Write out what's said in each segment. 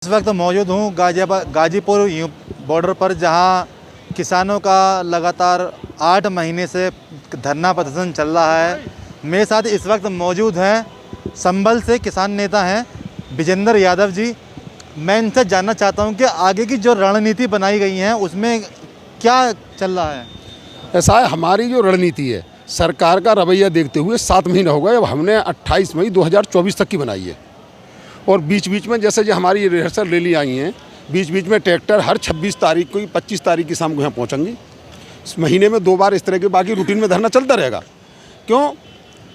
इस वक्त मौजूद हूँ गाजीपुर बॉर्डर पर, जहाँ किसानों का लगातार 8 महीने से धरना प्रदर्शन चल रहा है। मेरे साथ इस वक्त मौजूद हैं संभल से किसान नेता हैं विजेंद्र यादव जी। मैं इनसे जानना चाहता हूँ कि आगे की जो रणनीति बनाई गई है उसमें क्या चल रहा है। ऐसा है, हमारी जो रणनीति है सरकार का रवैया देखते हुए 7 महीने हो गए। अब हमने 28 मई 2024 तक की बनाई है और बीच बीच में जैसे जो हमारी रिहर्सल रैली आई हैं, बीच बीच में ट्रैक्टर हर 26 तारीख को 25 तारीख की शाम को यहाँ पहुँचेंगे। इस महीने में 2 बार इस तरह के, बाकी रूटीन में धरना चलता रहेगा। क्यों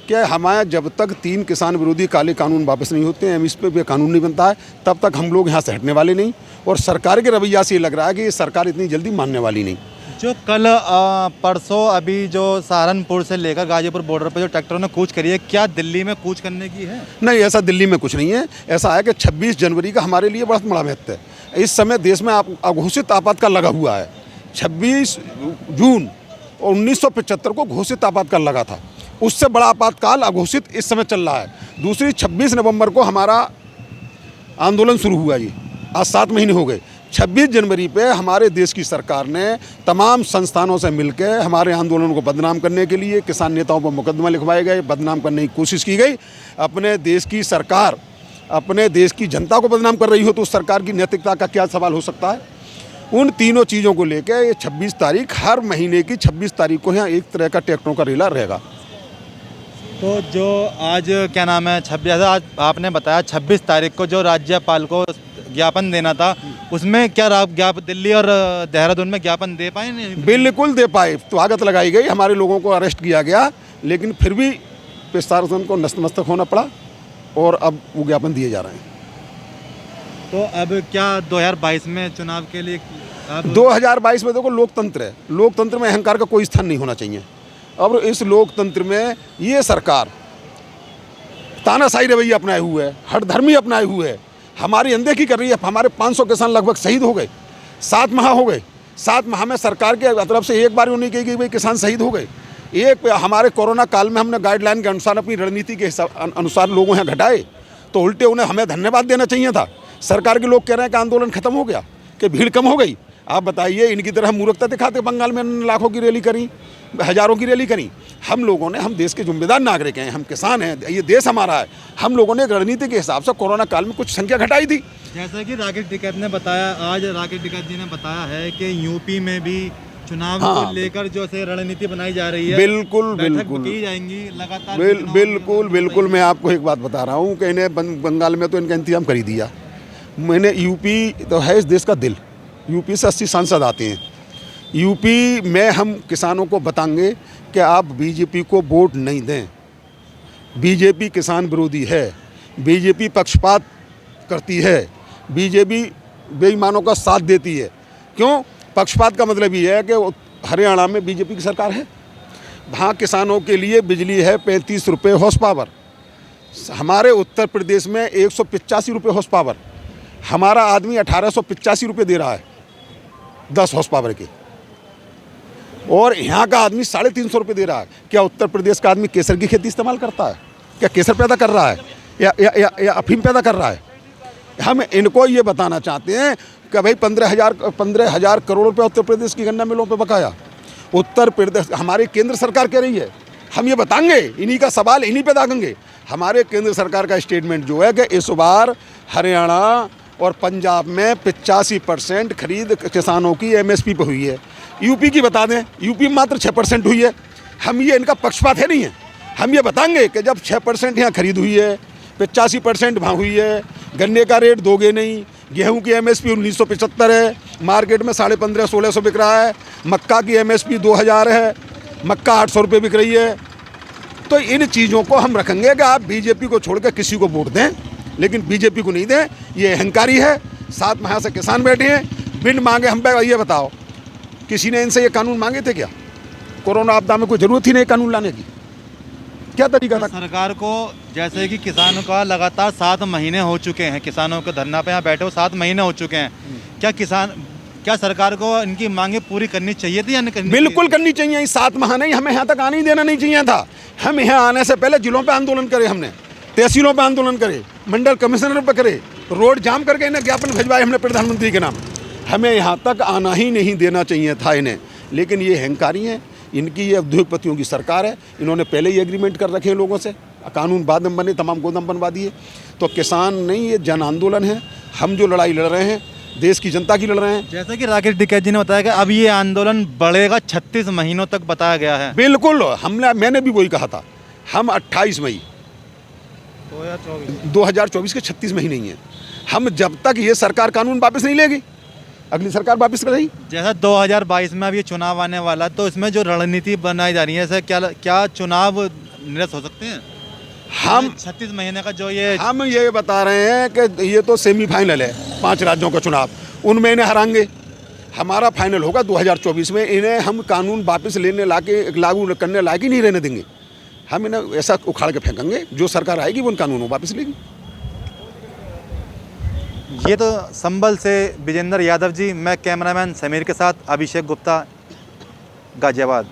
कि हमारे जब तक 3 किसान विरोधी काले कानून वापस नहीं होते हैं, इस पर भी कानून नहीं बनता है, तब तक हम लोग यहाँ से हटने वाले नहीं। और सरकार के रवैया से ये लग रहा है कि ये सरकार इतनी जल्दी मानने वाली नहीं। जो कल परसों अभी जो सहारनपुर से लेकर गाजीपुर बॉर्डर पर जो ट्रैक्टरों ने कूच करी है, क्या दिल्ली में कूच करने की है? नहीं, ऐसा दिल्ली में कुछ नहीं है। ऐसा है कि 26 जनवरी का हमारे लिए बहुत बड़ा महत्व है। इस समय देश में अघोषित आपातकाल लगा हुआ है। 26 जून 1975 को घोषित आपातकाल लगा था, उससे बड़ा आपातकाल अघोषित इस समय चल रहा है। दूसरी 26 नवंबर को हमारा आंदोलन शुरू हुआ जी, आज 7 महीने हो गए। 26 जनवरी पे हमारे देश की सरकार ने तमाम संस्थानों से मिलकर हमारे आंदोलन को बदनाम करने के लिए किसान नेताओं पर मुकदमा लिखवाए गए, बदनाम करने की कोशिश की गई। अपने देश की सरकार अपने देश की जनता को बदनाम कर रही हो तो उस सरकार की नैतिकता का क्या सवाल हो सकता है। उन तीनों चीज़ों को लेकर ये 26 तारीख, हर महीने की 26 तारीख को यहाँ एक तरह का ट्रैक्टरों का रेला रहेगा। तो जो आज क्या नाम है 26, आज आपने बताया 26 तारीख को जो राज्यपाल को ज्ञापन देना था, उसमें क्या दिल्ली और देहरादून में ज्ञापन दे पाए? नहीं, बिल्कुल दे पाए। स्वागत लगाई गई, हमारे लोगों को अरेस्ट किया गया, लेकिन फिर भी प्रशासन को नतमस्तक होना पड़ा और अब वो ज्ञापन दिए जा रहे हैं। तो अब क्या 2022 में चुनाव के लिए 2022 में देखो, लोकतंत्र है, लोकतंत्र में अहंकार का कोई स्थान नहीं होना चाहिए। अब इस लोकतंत्र में ये सरकार तानाशाही रवैया अपनाए हुए है, हठधर्मी अपनाए हुए है, हमारी अनदेखी कर रही है। हमारे 500 किसान लगभग शहीद हो गए, 7 माह हो गए। 7 माह में सरकार के तरफ से एक बार नहीं कही कि भाई किसान शहीद हो गए। एक हमारे कोरोना काल में हमने गाइडलाइन के अनुसार अपनी रणनीति के अनुसार लोगों यहाँ घटाए, तो उल्टे उन्हें हमें धन्यवाद देना चाहिए था। सरकार के लोग कह रहे हैं कि आंदोलन खत्म हो गया, कि भीड़ कम हो गई। आप बताइए, इनकी तरह मूर्खता दिखाते बंगाल में लाखों की रैली करी, हज़ारों की रैली करी। हम लोगों ने, हम देश के जिम्मेदार नागरिक हैं, हम किसान हैं, ये देश हमारा है। हम लोगों ने रणनीति के हिसाब से कोरोना काल में कुछ संख्या घटाई थी। जैसा कि राकेश टिकैत ने बताया, आज राकेश टिकैत जी ने बताया है कि यूपी में भी चुनाव को लेकर जो से रणनीति बनाई जा रही है, बिल्कुल बिल्कुल की जाएंगी लगातार। बिल्कुल मैं आपको एक बात बता रहा हूँ कि इन्हें बंगाल में तो इनका इंतजाम कर ही दिया। मैंने, यूपी तो है इस देश का दिल, यूपी से 80 सांसद आते हैं। यूपी में हम किसानों को बताएंगे कि आप बीजेपी को वोट नहीं दें। बीजेपी किसान विरोधी है, बीजेपी पक्षपात करती है, बीजेपी बेईमानों का साथ देती है। क्यों? पक्षपात का मतलब ये है कि हरियाणा में बीजेपी की सरकार है, वहाँ किसानों के लिए बिजली है 35 रुपये हॉर्स पावर। हमारे उत्तर प्रदेश में 185 रुपये हॉर्स पावर, हमारा आदमी 1885 रुपये दे रहा है 10 हॉर्स पावर के, और यहाँ का आदमी 350 रुपये दे रहा है। क्या उत्तर प्रदेश का आदमी केसर की खेती इस्तेमाल करता है? क्या केसर पैदा कर रहा है या अफीम पैदा कर रहा है? हम इनको ये बताना चाहते हैं कि भाई 15,000 करोड़ रुपये उत्तर प्रदेश की गन्ना मिलों पे बकाया। उत्तर प्रदेश, हमारी केंद्र सरकार कह रही है, हम ये बताएंगे, इन्हीं का सवाल इन्हीं पे दागेंगे। हमारे केंद्र सरकार का स्टेटमेंट जो है कि इस बार हरियाणा और पंजाब में 85% खरीद किसानों की MSP पे हुई है। यूपी की बता दें, यूपी में मात्र 6% हुई है। हम ये, इनका पक्षपात है नहीं है, हम ये बताएंगे कि जब 6% यहाँ खरीद हुई है, 85% वहाँ हुई है, गन्ने का रेट दोगे नहीं, गेहूं की MSP 1975 है, मार्केट में 1550-1600 बिक रहा है, मक्का की MSP 2000 है, मक्का 800 रुपये बिक रही है। तो इन चीज़ों को हम रखेंगे कि आप बीजेपी को छोड़कर किसी को वोट दें, लेकिन बीजेपी को नहीं दें। ये अहंकारी है। 7 माह से किसान बैठे हैं बिन मांगे। हम पे ये बताओ, किसी ने इनसे ये कानून मांगे थे क्या? कोरोना आपदा में कोई ज़रूरत ही नहीं कानून लाने की, क्या तरीका था? सरकार को, जैसे कि किसानों का लगातार 7 महीने हो चुके हैं, किसानों को धरना पे यहाँ बैठे हो 7 महीने हो चुके हैं। क्या सरकार को इनकी मांगे पूरी करनी चाहिए थी या नहीं करनी? बिल्कुल करनी चाहिए। 7 माह नहीं, हमें यहाँ तक आने ही देना नहीं चाहिए था। हम यहाँ आने से पहले जिलों पे आंदोलन करे, हमने तहसीलों पे आंदोलन करे, मंडल कमिश्नर पे करे, रोड जाम करके इन्हें ज्ञापन भिजवाए हमने प्रधानमंत्री के नाम। हमें यहाँ तक आना ही नहीं देना चाहिए था इन्हें, लेकिन ये अहंकारी हैं, इनकी ये उद्योगपतियों की सरकार है। इन्होंने पहले ही एग्रीमेंट कर रखे हैं लोगों से, कानून बाद में बने, तमाम गोदाम बनवा दिए। तो किसान नहीं, ये जन आंदोलन है। हम जो लड़ाई लड़ रहे हैं देश की जनता की लड़ रहे हैं। जैसा कि राकेश टिकैत जी ने बताया कि अब ये आंदोलन बढ़ेगा, 36 महीनों तक बताया गया है। बिल्कुल, मैंने भी वही कहा था। हम 28 मई 2024 के 36 महीने ही हैं। हम जब तक ये सरकार कानून वापस नहीं लेगी, अगली सरकार वापस करेगी। जैसा 2022 में अब ये चुनाव आने वाला, तो इसमें जो रणनीति बनाई जा रही है, ऐसा क्या चुनाव निरस्त हो सकते हैं? हम 36 महीने का जो ये हम ये बता रहे हैं कि ये तो सेमीफाइनल है 5 राज्यों का चुनाव, उनमें इन्हें हराएंगे। हमारा फाइनल होगा 2024 में। इन्हें हम कानून वापस लेने लाके लागू करने लायक ही नहीं रहने देंगे। हम इन्हें ऐसा उखाड़ के फेंकेंगे, जो सरकार आएगी वो उन कानूनों वापस लेगी। ये तो संभल से विजेंद्र यादव जी, मैं कैमरामैन समीर के साथ अभिषेक गुप्ता, गाजियाबाद।